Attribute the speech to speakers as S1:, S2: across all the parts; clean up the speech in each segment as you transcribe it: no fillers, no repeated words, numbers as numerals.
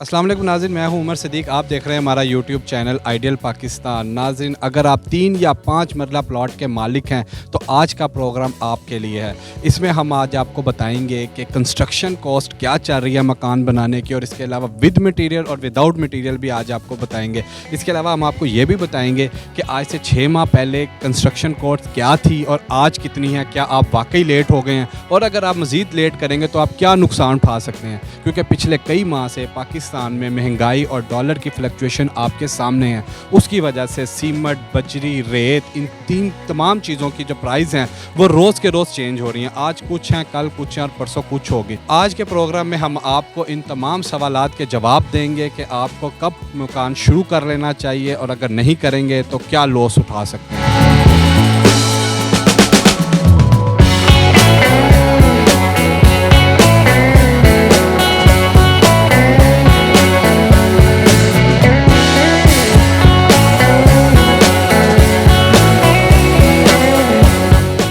S1: अस्सलाम वालेकुम नाज़रीन, मैं हूं उमर सिद्दीक। आप देख रहे हैं हमारा यूट्यूब चैनल आइडियल पाकिस्तान। नाज़रीन, अगर आप 3 या 5 मरला प्लॉट के मालिक हैं तो आज का प्रोग्राम आपके लिए है। इसमें हम आज आपको बताएंगे कि कंस्ट्रक्शन कॉस्ट क्या चल रही है मकान बनाने की, और इसके अलावा विद मटेरियल और विदाउट मटेरियल भी आज आपको बताएंगे। इसके अलावा हम आपको ये भी बताएंगे कि आज से 6 माह पहले कंस्ट्रक्शन कॉस्ट क्या थी और आज कितनी है। क्या आप वाकई लेट हो गए हैं, और अगर आप मज़ीद लेट करेंगे तो आप क्या नुकसान उठा सकते हैं, क्योंकि पिछले कई माह से पाकिस्तान में महंगाई और डॉलर की फ्लक्चुएशन आपके सामने है। उसकी वजह से सीमेंट, बजरी, रेत, इन तमाम चीज़ों की जो प्राइस हैं वो रोज़ के रोज़ चेंज हो रही हैं। आज कुछ हैं, कल कुछ हैं और परसों कुछ होगी। आज के प्रोग्राम में हम आपको इन तमाम सवालात के जवाब देंगे कि आपको कब मकान शुरू कर लेना चाहिए, और अगर नहीं करेंगे तो क्या लॉस उठा सकते हैं।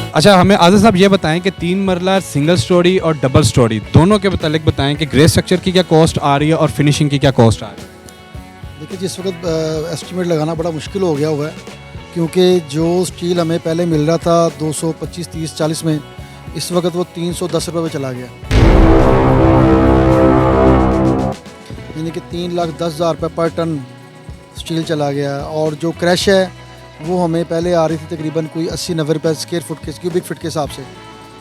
S1: अच्छा, हमें आज़ाद साहब ये बताएं कि 3 मरला सिंगल स्टोरी और डबल स्टोरी दोनों के मतलब बताएं कि ग्रे स्ट्रक्चर की क्या कॉस्ट आ रही है और फिनिशिंग की क्या कॉस्ट आ रही है।
S2: देखिए, जिस वक्त एस्टिमेट लगाना बड़ा मुश्किल हो गया हुआ है, क्योंकि जो स्टील हमें पहले मिल रहा था 225, 30, 40 में, इस वक्त वो 310 रुपये में चला गया। यानी कि 3,10,000 रुपये पर टन स्टील चला गया। और जो क्रैश है वो हमें पहले आ रही थी तकरीबन कोई 80-90 रुपये स्क्वायर फुट के, क्यूबिक फीट के हिसाब से।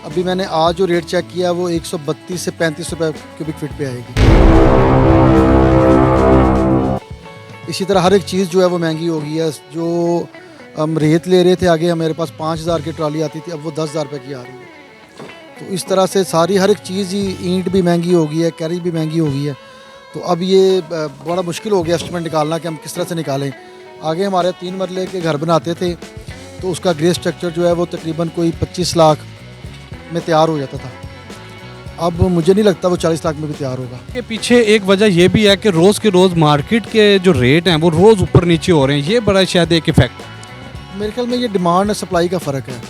S2: अभी मैंने आज जो रेट चेक किया वो 132 से 35 रुपये क्यूबिक फीट पे आएगी। इसी तरह हर एक चीज़ जो है वो महंगी हो गई है। जो हम रेत ले रहे थे आगे, हमारे पास 5,000 की ट्रॉली आती थी, अब वो 10,000 रुपये की आ रही है। तो इस तरह से सारी हर एक चीज़ ही, ईंट भी महंगी हो गई है, कैरेज भी महंगी हो गई है। तो अब ये बड़ा मुश्किल हो गया एस्टिमेट निकालना कि हम किस तरह से निकालें। आगे हमारे 3 मरले के घर बनाते थे तो उसका ग्रे स्ट्रक्चर जो है वो तकरीबन कोई 25 लाख में तैयार हो जाता था। अब मुझे नहीं लगता वो 40 लाख में भी तैयार होगा।
S1: के पीछे एक वजह ये भी है कि रोज़ के रोज़ मार्केट के जो रेट हैं वो रोज़ ऊपर नीचे हो रहे हैं। ये बड़ा शायद एक इफेक्ट है।
S2: मेरे ख्याल में ये डिमांड और सप्लाई का फ़र्क है,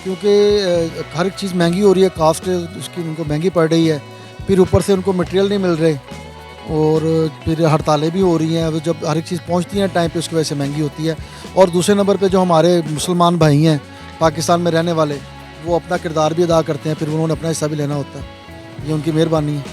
S2: क्योंकि हर एक चीज़ महंगी हो रही है, कास्ट उसकी उनको महंगी पड़ रही है, फिर ऊपर से उनको मटेरियल नहीं मिल रहे, और फिर हड़तालें भी हो रही हैं। जब हर एक चीज़ पहुंचती है टाइम पे, उसकी वजह से महंगी होती है। और दूसरे नंबर पे जो हमारे मुसलमान भाई हैं पाकिस्तान में रहने वाले, वो अपना किरदार भी अदा करते हैं, फिर उन्होंने अपना हिस्सा भी लेना होता है। ये उनकी मेहरबानी है।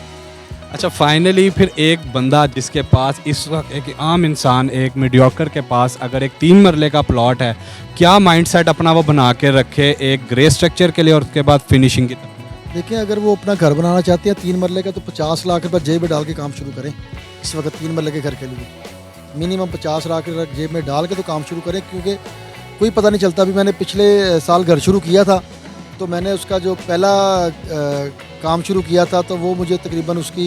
S1: अच्छा, फाइनली फिर एक बंदा जिसके पास इस वक्त, एक आम इंसान, एक मीडियोकर के पास अगर एक 3 मरले का प्लॉट है, क्या माइंडसेट अपना वो बना के रखे एक ग्रे स्ट्रक्चर के लिए और उसके बाद फिनिशिंग की तरफ?
S2: देखिए, अगर वो अपना घर बनाना चाहते हैं 3 मरले का, तो 50 लाख रुपये जेब में डाल के काम शुरू करें। इस वक्त 3 मरले के घर के लिए मिनिमम 50 लाख रुपये जेब में डाल के तो काम शुरू करें, क्योंकि कोई पता नहीं चलता। अभी मैंने पिछले साल घर शुरू किया था, तो मैंने उसका जो पहला काम शुरू किया था, तो वो मुझे तकरीबन उसकी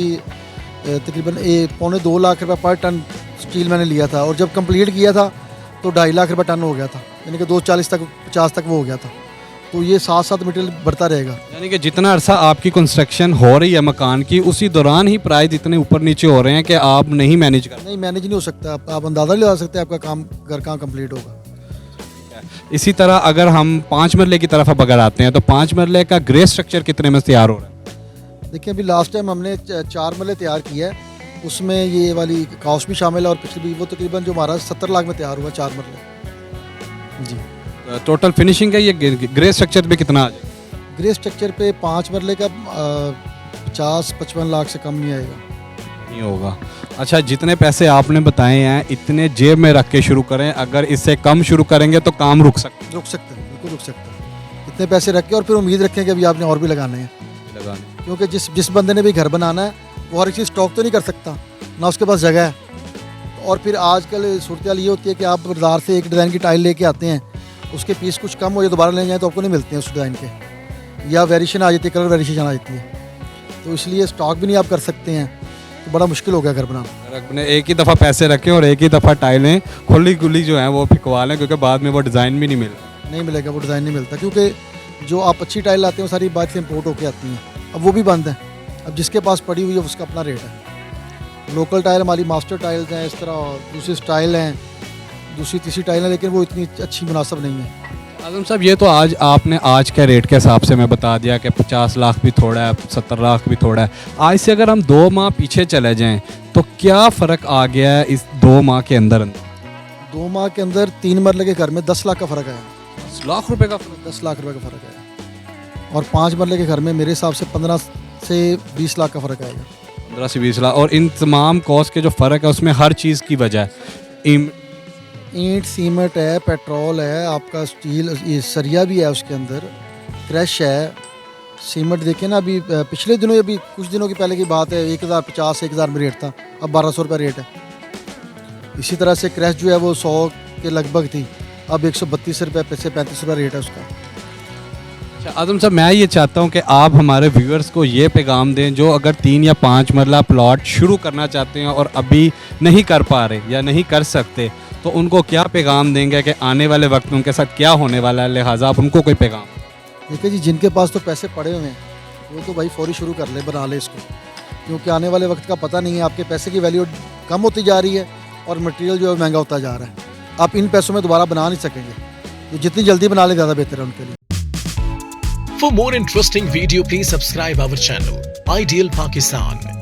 S2: तकरीबन 1.25-2 लाख रुपये पर टन स्टील मैंने लिया था, और जब कंप्लीट किया था तो 2.5 लाख रुपये टन हो गया था। यानी कि 240 तक, 50 तक वो हो गया था। तो ये साथ साथ मटेरियल बढ़ता रहेगा।
S1: यानी कि जितना अरसा आपकी कंस्ट्रक्शन हो रही है मकान की, उसी दौरान ही प्राइस इतने ऊपर नीचे हो रहे हैं कि आप नहीं मैनेज कर
S2: नहीं, मैनेज नहीं हो सकता। आप अंदाज़ा नहीं लगा सकते आपका काम, घर कहाँ कंप्लीट होगा।
S1: इसी तरह अगर हम 5 मरले की तरफ अब अगर आते हैं तो 5 मरले का ग्रे स्ट्रक्चर कितने में तैयार हो रहा है?
S2: देखिए, अभी लास्ट टाइम हमने 4 मरले तैयार किया है, उसमें ये वाली कास्ट भी शामिल है, और पिछली भी वो तकरीबन जो हमारा 70 लाख में तैयार हुआ 4 मरले जी।
S1: टोटल फिनिशिंग है ये ग्रे स्ट्रक्चर पे कितना आ जाएगा?
S2: ग्रे स्ट्रक्चर पे 5 मरले का 50-55 लाख से कम नहीं आएगा।
S1: नहीं होगा। अच्छा, जितने पैसे आपने बताए हैं इतने जेब में रख के शुरू करें। अगर इससे कम शुरू करेंगे तो काम रुक सकता
S2: रुक सकते हैं, बिल्कुल रुक सकते हैं। इतने पैसे रख के और फिर उम्मीद रखें कि अभी आपने और भी लगाने हैं,
S1: है।
S2: क्योंकि जिस बंदे ने भी घर बनाना है वो हर एक चीज़ स्टॉक तो नहीं कर सकता, ना उसके पास जगह है। और फिर आजकल सूरत हाल ये होती है कि आप बाजार से एक डिज़ाइन की टाइल लेके आते हैं, उसके पीस कुछ कम हो जाए, दोबारा लेने जाए तो आपको नहीं मिलते हैं उस डिज़ाइन के, या वेरिएशन आ जाती है, कलर वेरिएशन आ जाती है। तो इसलिए स्टॉक भी नहीं आप कर सकते हैं, तो बड़ा मुश्किल हो गया घर बनाना।
S1: अपने एक ही दफ़ा पैसे रखें और एक ही दफ़ा टाइलें खुली खुली जो हैं वो फिकवा लें, क्योंकि बाद में वो डिज़ाइन भी नहीं
S2: मिलेगा, वो डिज़ाइन नहीं मिलता, क्योंकि जो आप अच्छी टाइल लाते हैं वो सारी बाहर से इम्पोर्ट होकर आती हैं। अब वो भी बंद है। अब जिसके पास पड़ी हुई है उसका अपना रेट है। लोकल टाइल हमारी मास्टर टाइल्स हैं, इस तरह दूसरी स्टाइल हैं, दूसरी तीसरी टाइल है, लेकिन वो इतनी अच्छी मुनासिब नहीं है।
S1: आजम साहब ये तो आज आपने आज के रेट के हिसाब से मैं बता दिया कि 50 लाख भी थोड़ा है, 70 लाख भी थोड़ा है। आज से अगर हम 2 माह पीछे चले जाएं तो क्या फ़र्क आ गया है इस 2 माह के अंदर?
S2: 2 माह के अंदर 3 मरले के घर में 10 लाख का फ़र्क आया।
S1: 10 लाख रुपए का फ़र्क?
S2: 10 लाख रुपए का फ़र्क आया। और 5 मरले के घर में मेरे हिसाब से 15 से 20 लाख का फ़र्क आएगा।
S1: 15 से 20 लाख। और इन तमाम कॉस्ट के जो फ़र्क है उसमें हर चीज़ की वजह है
S2: ईंट सीमेंट है, पेट्रोल है, आपका स्टील, ये सरिया भी है उसके अंदर, क्रश है, सीमेंट देखिए ना। अभी पिछले दिनों, अभी कुछ दिनों की पहले की बात है, 1050 1000 में रेट था, अब 1200 रुपये रेट है। इसी तरह से क्रश जो है वो 100 के लगभग थी, अब 132 रुपये से 35 रुपये रेट है उसका।
S1: अच्छा आजम साहब, मैं ये चाहता हूँ कि आप हमारे व्यूअर्स को ये पैगाम दें जो अगर 3 या 5 मरला प्लॉट शुरू करना चाहते हैं और अभी नहीं कर पा रहे या नहीं कर सकते, तो उनको क्या पैगाम देंगे कि आने वाले वक्त में उनके साथ क्या होने वाला है? लिहाजा आप उनको कोई पैगाम।
S2: देखिए जी, जिनके पास तो पैसे पड़े हुए हैं वो तो भाई फौरी शुरू कर ले, बना ले इसको, क्योंकि आने वाले वक्त का पता नहीं है। आपके पैसे की वैल्यू कम होती जा रही है और मटेरियल जो है महंगा होता जा रहा है। आप इन पैसों में दोबारा बना नहीं सकेंगे, तो जितनी जल्दी बना ले ज़्यादा बेहतर है उनके लिए।
S3: For more interesting video, please subscribe our channel, Ideal Pakistan.